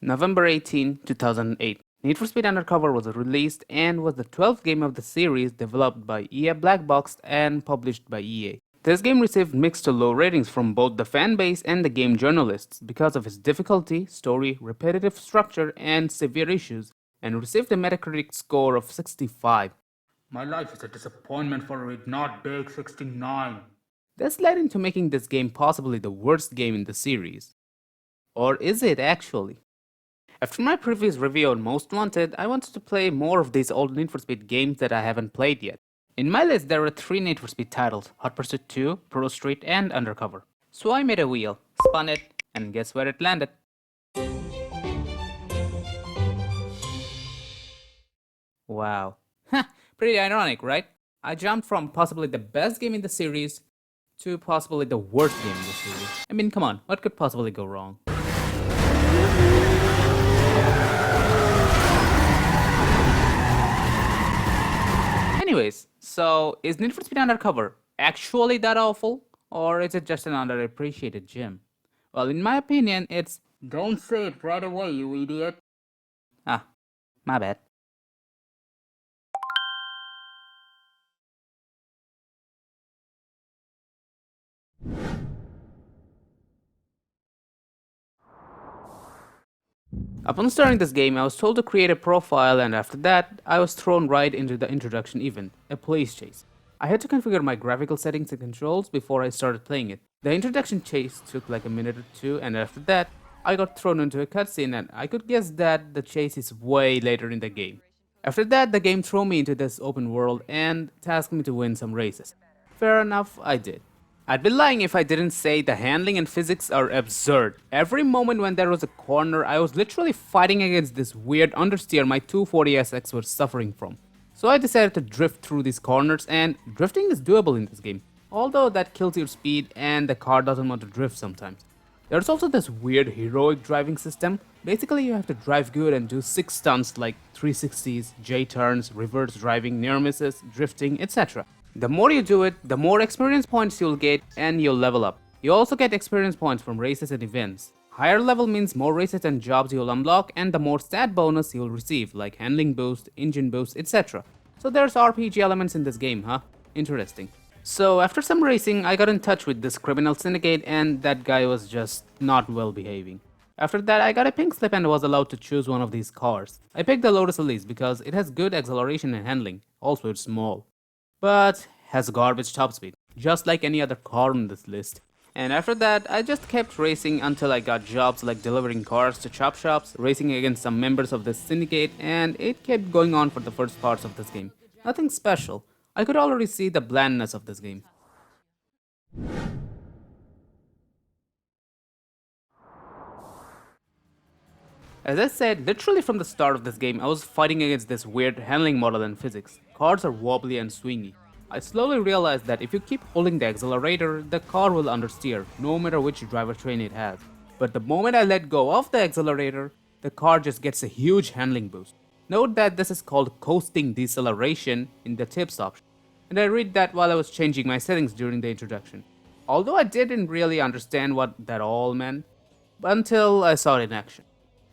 November 18, 2008. Need for Speed Undercover was released and was the 12th game of the series developed by EA Black Box and published by EA. This game received mixed to low ratings from both the fanbase and the game journalists because of its difficulty, story, repetitive structure, and severe issues, and received a Metacritic score of 65. My life is a disappointment for it not big 69. This led into making this game possibly the worst game in the series. Or is it actually? After my previous review on Most Wanted, I wanted to play more of these old Need for Speed games that I haven't played yet. In my list, there were 3 Need for Speed titles: Hot Pursuit 2, Prostreet and Undercover. So I made a wheel, spun it, and guess where it landed? Wow. Pretty ironic, right? I jumped from possibly the best game in the series to possibly the worst game in the series. I mean, come on, what could possibly go wrong? Anyways, so is Need for Speed Undercover actually that awful? Or is it just an underappreciated gem? Well, in my opinion, it's. Don't say it right away, you idiot. Ah, my bad. Upon starting this game, I was told to create a profile, and after that, I was thrown right into the introduction event, a police chase. I had to configure my graphical settings and controls before I started playing it. The introduction chase took like a minute or two, and after that, I got thrown into a cutscene, and I could guess that the chase is way later in the game. After that, the game threw me into this open world and tasked me to win some races. Fair enough, I did. I'd be lying if I didn't say the handling and physics are absurd. Every moment when there was a corner, I was literally fighting against this weird understeer my 240SX was suffering from. So I decided to drift through these corners, and drifting is doable in this game, although that kills your speed and the car doesn't want to drift sometimes. There's also this weird heroic driving system. Basically, you have to drive good and do 6 stunts like 360s, J-turns, reverse driving, near misses, drifting, etc. The more you do it, the more experience points you'll get and you'll level up. You also get experience points from races and events. Higher level means more races and jobs you'll unlock, and the more stat bonus you'll receive, like handling boost, engine boost, etc. So there's RPG elements in this game, huh? Interesting. So after some racing, I got in touch with this criminal syndicate, and that guy was just not well behaving. After that, I got a pink slip and was allowed to choose one of these cars. I picked the Lotus Elise because it has good acceleration and handling, also it's small, but has garbage top speed, just like any other car on this list. And after that, I just kept racing until I got jobs like delivering cars to chop shops, racing against some members of this syndicate, and it kept going on for the first parts of this game. Nothing special. I could already see the blandness of this game. As I said, literally from the start of this game, I was fighting against this weird handling model and physics. Cars are wobbly and swingy. I slowly realized that if you keep holding the accelerator, the car will understeer, no matter which drivetrain it has. But the moment I let go of the accelerator, the car just gets a huge handling boost. Note that this is called coasting deceleration in the tips option, and I read that while I was changing my settings during the introduction. Although I didn't really understand what that all meant, until I saw it in action.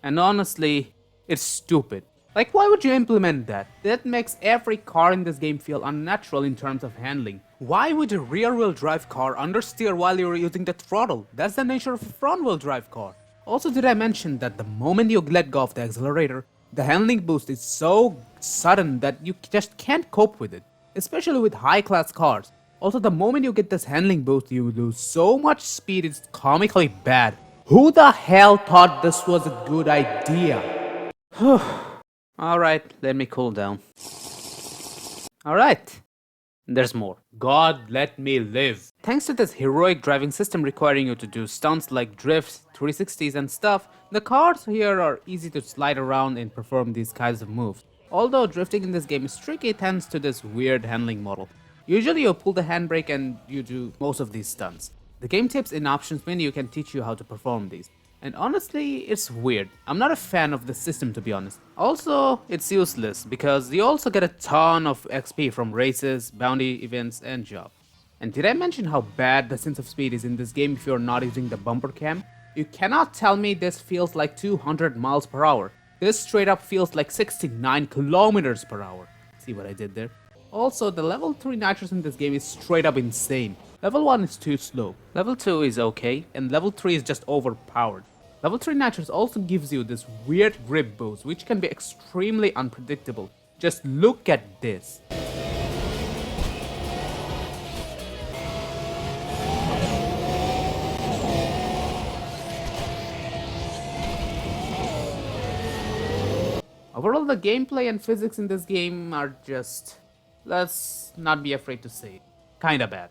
And honestly, it's stupid. Like, why would you implement that? That makes every car in this game feel unnatural in terms of handling. Why would a rear-wheel drive car understeer while you're using the throttle? That's the nature of a front-wheel drive car. Also, did I mention that the moment you let go of the accelerator, the handling boost is so sudden that you just can't cope with it, especially with high-class cars. Also, the moment you get this handling boost, you lose so much speed, it's comically bad. Who the hell thought this was a good idea? Alright, let me cool down. Alright, there's more. God let me live. Thanks to this heroic driving system requiring you to do stunts like drifts, 360s and stuff, the cars here are easy to slide around and perform these kinds of moves. Although drifting in this game is tricky thanks to this weird handling model. Usually you pull the handbrake and you do most of these stunts. The game tips in options menu can teach you how to perform these. And honestly, it's weird. I'm not a fan of the system, to be honest. Also, it's useless because you also get a ton of XP from races, bounty events, and jobs. And did I mention how bad the sense of speed is in this game if you're not using the bumper cam? You cannot tell me this feels like 200 miles per hour. This straight up feels like 69 kilometers per hour. See what I did there? Also, the level 3 nitrous in this game is straight up insane. Level 1 is too slow, level 2 is okay, and level 3 is just overpowered. Level 3 nitrous also gives you this weird grip boost, which can be extremely unpredictable. Just look at this. Overall, the gameplay and physics in this game are just, let's not be afraid to say it, kinda bad.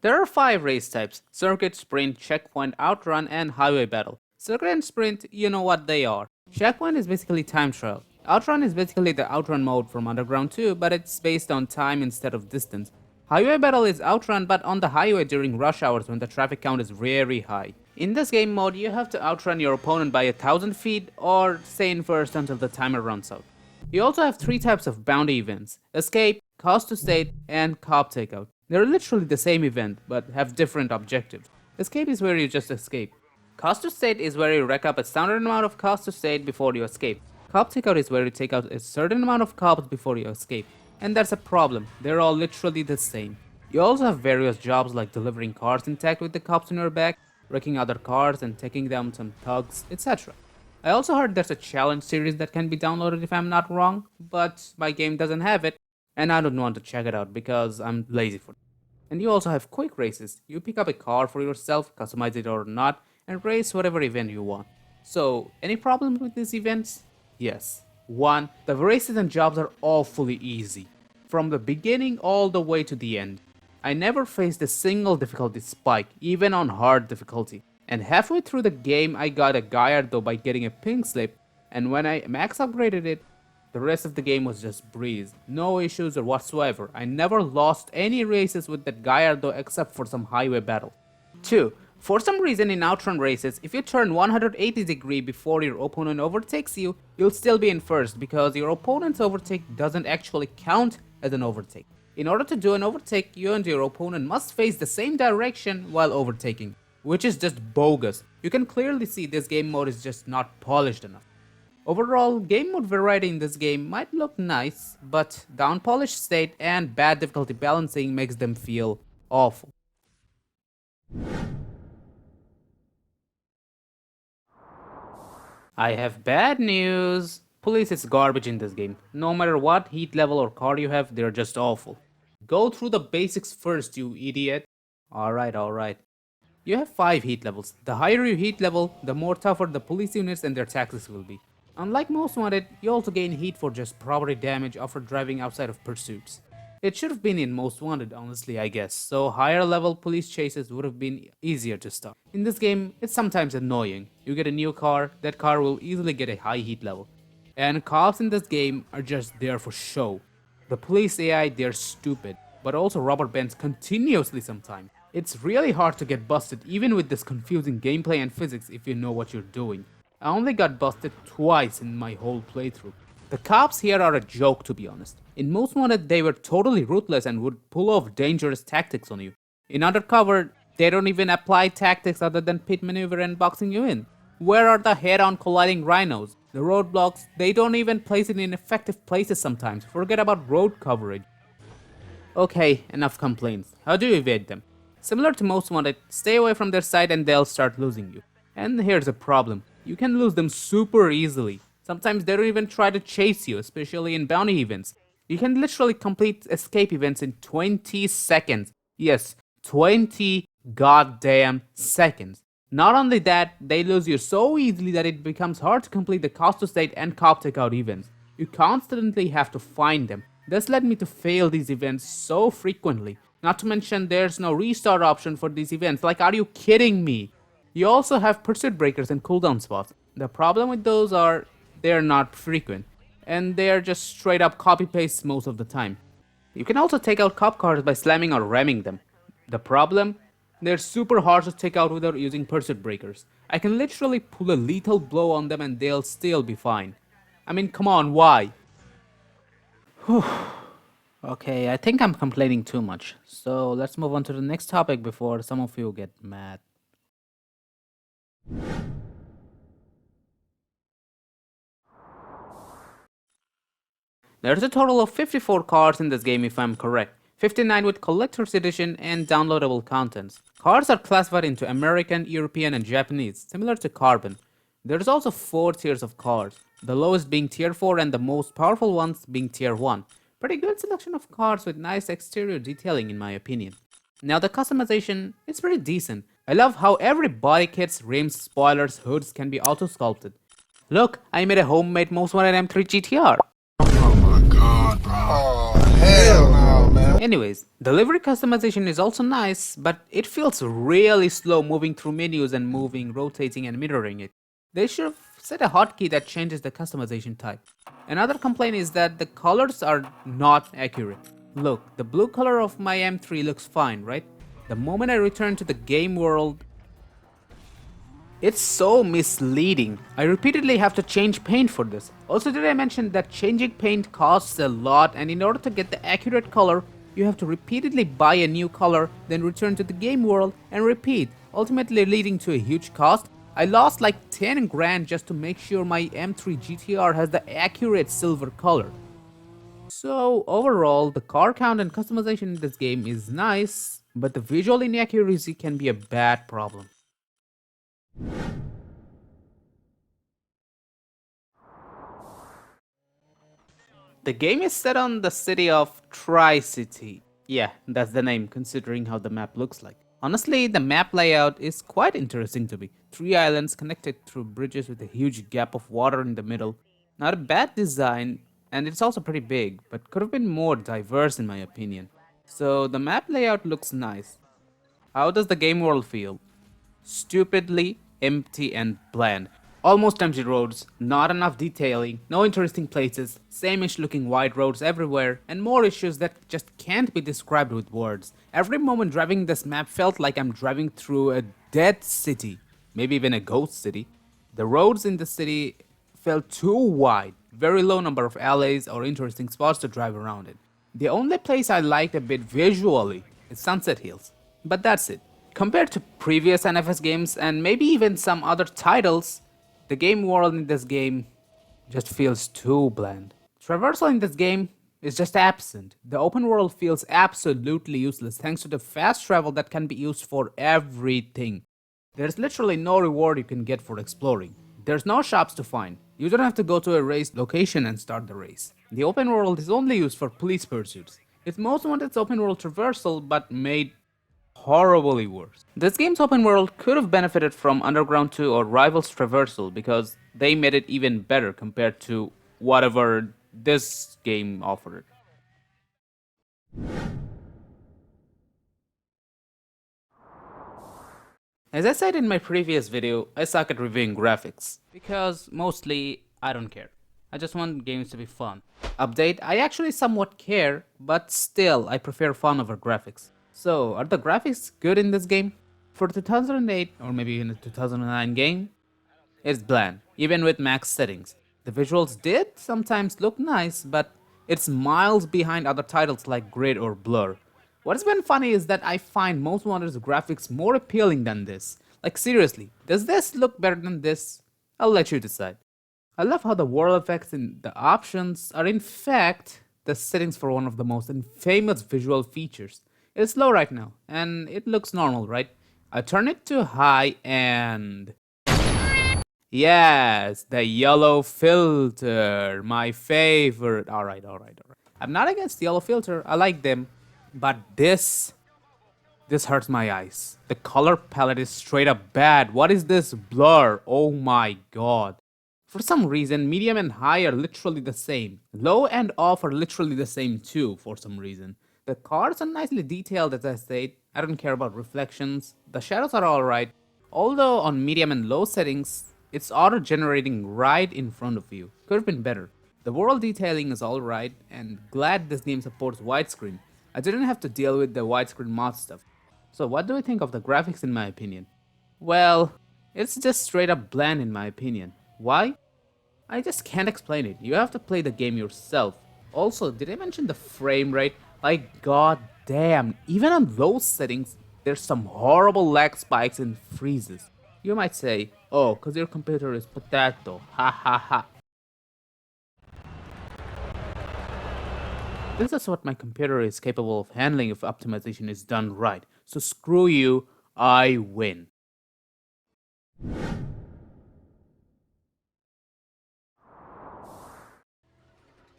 There are 5 race types: circuit, sprint, checkpoint, outrun, and highway battle. Circuit and sprint, you know what they are. Checkpoint is basically time trial. Outrun is basically the outrun mode from Underground 2, but it's based on time instead of distance. Highway battle is outrun but on the highway during rush hours when the traffic count is very high. In this game mode, you have to outrun your opponent by 1,000 feet or stay in first until the timer runs out. You also have 3 types of bounty events: escape, cost to state, and cop takeout. They're literally the same event, but have different objectives. Escape is where you just escape. Cost to state is where you rack up a standard amount of cost to state before you escape. Cop takeout is where you take out a certain amount of cops before you escape. And that's a problem, they're all literally the same. You also have various jobs like delivering cars intact with the cops on your back, wrecking other cars and taking down some thugs, etc. I also heard there's a challenge series that can be downloaded if I'm not wrong, but my game doesn't have it, and I don't want to check it out because I'm lazy for it. And you also have quick races. You pick up a car for yourself, customize it or not, and race whatever event you want. So, any problems with these events? Yes. 1. The races and jobs are awfully easy, from the beginning all the way to the end. I never faced a single difficulty spike, even on hard difficulty. And halfway through the game, I got a Gallardo by getting a pink slip, and when I max upgraded it, the rest of the game was just breeze. No issues or whatsoever. I never lost any races with that Gallardo except for some highway battle. 2. For some reason in outrun races, if you turn 180 degrees before your opponent overtakes you, you'll still be in first because your opponent's overtake doesn't actually count as an overtake. In order to do an overtake, you and your opponent must face the same direction while overtaking, which is just bogus. You can clearly see this game mode is just not polished enough. Overall, game mode variety in this game might look nice, but the unpolished state and bad difficulty balancing makes them feel awful. I have bad news. Police is garbage in this game. No matter what heat level or car you have, they're just awful. Go through the basics first, you idiot. Alright. You have 5 heat levels. The higher your heat level, the more tougher the police units and their tactics will be. Unlike Most Wanted, you also gain heat for just property damage after driving outside of pursuits. It should have been in Most Wanted, honestly, I guess, so higher level police chases would have been easier to stop. In this game, it's sometimes annoying. You get a new car, that car will easily get a high heat level. And cops in this game are just there for show. The police AI, they're stupid, but also rubber bands continuously sometimes. It's really hard to get busted even with this confusing gameplay and physics if you know what you're doing. I only got busted twice in my whole playthrough. The cops here are a joke, to be honest. In Most Wanted, they were totally ruthless and would pull off dangerous tactics on you. In Undercover, they don't even apply tactics other than pit maneuver and boxing you in. Where are the head-on colliding rhinos? The roadblocks, they don't even place it in effective places sometimes. Forget about road coverage. Okay, enough complaints. How do you evade them? Similar to Most Wanted, stay away from their side and they'll start losing you. And here's a problem. You can lose them super easily. Sometimes they don't even try to chase you, especially in bounty events. You can literally complete escape events in 20 seconds. Yes, 20 goddamn seconds. Not only that, they lose you so easily that it becomes hard to complete the cost to state and cop takeout events. You constantly have to find them. This led me to fail these events so frequently. Not to mention there's no restart option for these events. Like, are you kidding me? You also have pursuit breakers and cooldown spots. The problem with those are they're not frequent, and they're just straight up copy paste most of the time. You can also take out cop cars by slamming or ramming them. The problem? They're super hard to take out without using pursuit breakers. I can literally pull a lethal blow on them and they'll still be fine. I mean, come on, why? Okay, I think I'm complaining too much. So let's move on to the next topic before some of you get mad. There's a total of 54 cars in this game if I'm correct. 59 with collector's edition and downloadable contents. Cars are classified into American, European, and Japanese, similar to Carbon. There's also 4 tiers of cars, the lowest being tier 4 and the most powerful ones being tier 1. Pretty good selection of cars with nice exterior detailing in my opinion. Now the customization is pretty decent. I love how every body kits, rims, spoilers, hoods can be auto sculpted. Look, I made a homemade Most Wanted M3 GTR. Oh my god, bro. Oh, hell no, man. Anyways, delivery customization is also nice, but it feels really slow moving through menus and moving, rotating, and mirroring it. They should have set a hotkey that changes the customization type. Another complaint is that the colors are not accurate. Look, the blue color of my M3 looks fine, right? The moment I return to the game world, it's so misleading. I repeatedly have to change paint for this. Also, did I mention that changing paint costs a lot, and in order to get the accurate color, you have to repeatedly buy a new color, then return to the game world and repeat, ultimately leading to a huge cost. I lost like 10 grand just to make sure my M3 GTR has the accurate silver color. So overall, the car count and customization in this game is nice, but the visual inaccuracy can be a bad problem. The game is set on the city of Tri-City. Yeah, that's the name, considering how the map looks like. Honestly, the map layout is quite interesting to me. 3 islands connected through bridges with a huge gap of water in the middle. Not a bad design, and it's also pretty big, but could have been more diverse in my opinion. So the map layout looks nice. How does the game world feel? Stupidly empty and bland. Almost empty roads, not enough detailing, no interesting places, same-ish looking wide roads everywhere, and more issues that just can't be described with words. Every moment driving this map felt like I'm driving through a dead city, maybe even a ghost city. The roads in the city felt too wide, very low number of alleys or interesting spots to drive around in. The only place I liked a bit visually is Sunset Hills, but that's it. Compared to previous NFS games and maybe even some other titles, the game world in this game just feels too bland. Traversal in this game is just absent. The open world feels absolutely useless thanks to the fast travel that can be used for everything. There's literally no reward you can get for exploring. There's no shops to find. You don't have to go to a race location and start the race. The open world is only used for police pursuits. It's most wanted open world traversal, but made horribly worse. This game's open world could have benefited from Underground 2 or Rivals Traversal because they made it even better compared to whatever this game offered. As I said in my previous video, I suck at reviewing graphics because mostly I don't care. I just want games to be fun. Update, I actually somewhat care, but still I prefer fun over graphics. So, are the graphics good in this game? For 2008 or maybe even a 2009 game, it's bland, even with max settings. The visuals did sometimes look nice, but it's miles behind other titles like Grid or Blur. What's been funny is that I find Most Wanted's graphics more appealing than this. Like seriously, does this look better than this? I'll let you decide. I love how the world effects and the options are in fact the settings for one of the most infamous visual features. It's low right now, and it looks normal, right? I turn it to high and yes, the yellow filter, my favorite. All right. I'm not against the yellow filter. I like them, but this hurts my eyes. The color palette is straight up bad. What is this blur? Oh my god. For some reason, medium and high are literally the same. Low and off are literally the same too, for some reason. The cards are nicely detailed as I said. I don't care about reflections. The shadows are alright. Although on medium and low settings, it's auto-generating right in front of you. Could have been better. The world detailing is alright, and glad this game supports widescreen. I didn't have to deal with the widescreen mod stuff. So what do you think of the graphics in my opinion? Well, it's just straight up bland in my opinion. Why? I just can't explain it. You have to play the game yourself. Also, did I mention the frame rate? Like, god damn, even on those settings, there's some horrible lag spikes and freezes. You might say, oh, cause your computer is potato, ha ha ha. This is what my computer is capable of handling if optimization is done right. So screw you, I win.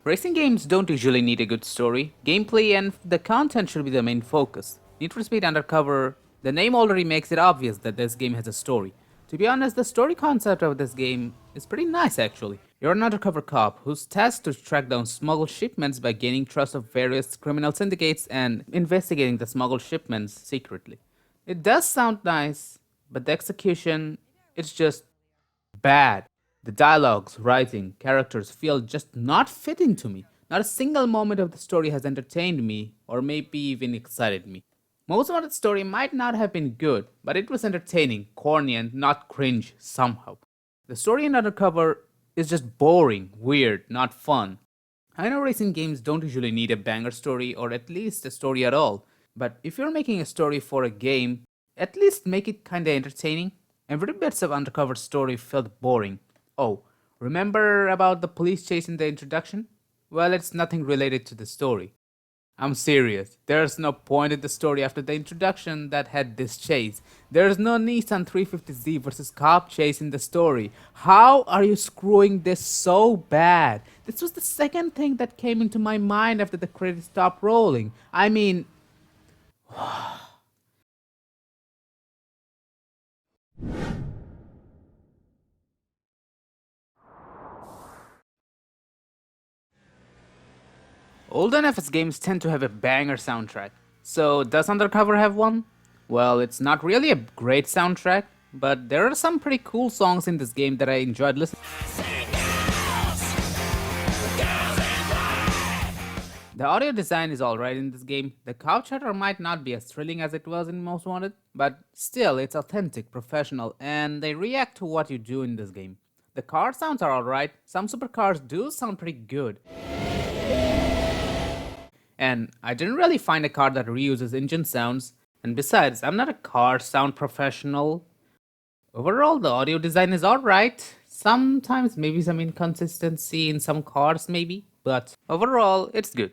Racing games don't usually need a good story. Gameplay and the content should be the main focus. Need for Speed Undercover, the name already makes it obvious that this game has a story. To be honest, the story concept of this game is pretty nice actually. You're an undercover cop who's tasked to track down smuggled shipments by gaining trust of various criminal syndicates and investigating the smuggled shipments secretly. It does sound nice, but the execution, it's just bad. The dialogues, writing, characters feel just not fitting to me. Not a single moment of the story has entertained me or maybe even excited me. Most of the story might not have been good, but it was entertaining, corny, and not cringe somehow. The story in Undercover is just boring, weird, not fun. I know racing games don't usually need a banger story or at least a story at all, but if you're making a story for a game, at least make it kinda entertaining. Every bits of Undercover story felt boring. Oh, remember about the police chase in the introduction? Well, it's nothing related to the story. I'm serious. There's no point in the story after the introduction that had this chase. There's no Nissan 350Z versus cop chase in the story. How are you screwing this so bad? This was the second thing that came into my mind after the credits stopped rolling. I mean, old NFS games tend to have a banger soundtrack. So, does Undercover have one? Well, it's not really a great soundtrack, but there are some pretty cool songs in this game that I enjoyed listening. The audio design is alright in this game. The cow chatter might not be as thrilling as it was in Most Wanted, but still, it's authentic, professional, and they react to what you do in this game. The car sounds are alright, some supercars do sound pretty good. And I didn't really find a car that reuses engine sounds, and besides, I'm not a car sound professional. Overall, the audio design is alright. Sometimes maybe some inconsistency in some cars, maybe, but overall, it's good.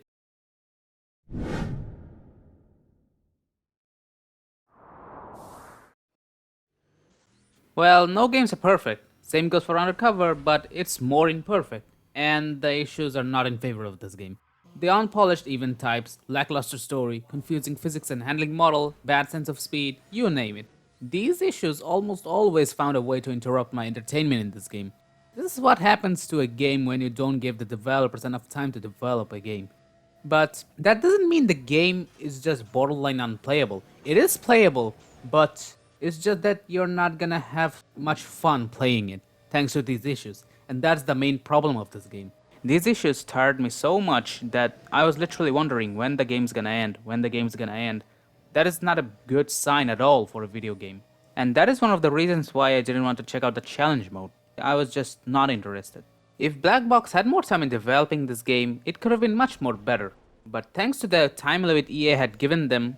Well, no games are perfect. Same goes for Undercover, but it's more imperfect, and the issues are not in favor of this game. The unpolished event types, lackluster story, confusing physics and handling model, bad sense of speed, you name it. These issues almost always found a way to interrupt my entertainment in this game. This is what happens to a game when you don't give the developers enough time to develop a game. But that doesn't mean the game is just borderline unplayable. It is playable, but it's just that you're not gonna have much fun playing it, thanks to these issues. And that's the main problem of this game. These issues tired me so much that I was literally wondering when the game's gonna end, when the game's gonna end. That is not a good sign at all for a video game. And that is one of the reasons why I didn't want to check out the challenge mode. I was just not interested. If Black Box had more time in developing this game, it could have been much more better. But thanks to the time limit EA had given them,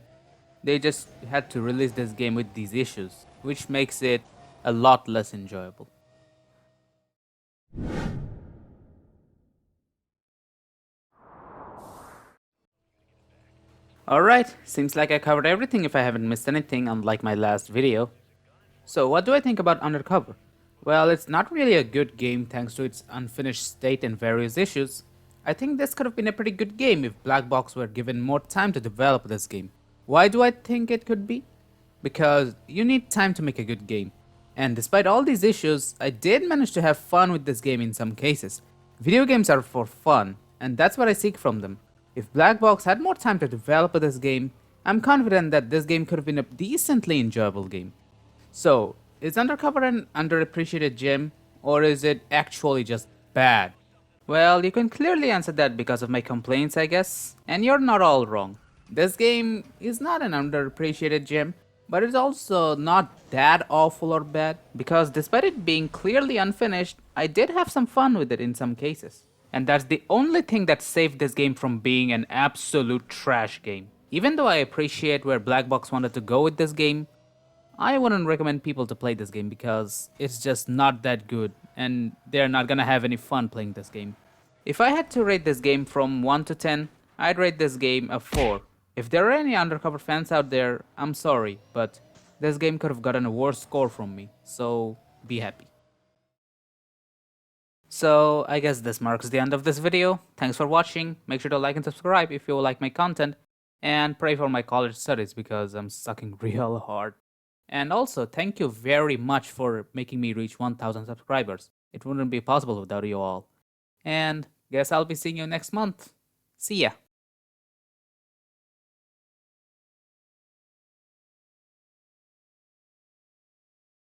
they just had to release this game with these issues, which makes it a lot less enjoyable. Alright, seems like I covered everything if I haven't missed anything unlike my last video. So what do I think about Undercover? Well, it's not really a good game thanks to its unfinished state and various issues. I think this could have been a pretty good game if Black Box were given more time to develop this game. Why do I think it could be? Because you need time to make a good game. And despite all these issues, I did manage to have fun with this game in some cases. Video games are for fun, and that's what I seek from them. If Black Box had more time to develop this game, I'm confident that this game could have been a decently enjoyable game. So, is Undercover an underappreciated gem, or is it actually just bad? Well, you can clearly answer that because of my complaints, I guess, and you're not all wrong. This game is not an underappreciated gem, but it's also not that awful or bad, because despite it being clearly unfinished, I did have some fun with it in some cases. And that's the only thing that saved this game from being an absolute trash game. Even though I appreciate where Black Box wanted to go with this game, I wouldn't recommend people to play this game because it's just not that good and they're not gonna have any fun playing this game. If I had to rate this game from 1 to 10, I'd rate this game a 4. If there are any Undercover fans out there, I'm sorry, but this game could have gotten a worse score from me, so be happy. So I guess this marks the end of this video. Thanks for watching. Make sure to like and subscribe if you like my content, and pray for my college studies because I'm sucking real hard. And also, thank you very much for making me reach 1000 subscribers. It wouldn't be possible without you all. And guess I'll be seeing you next month. See ya.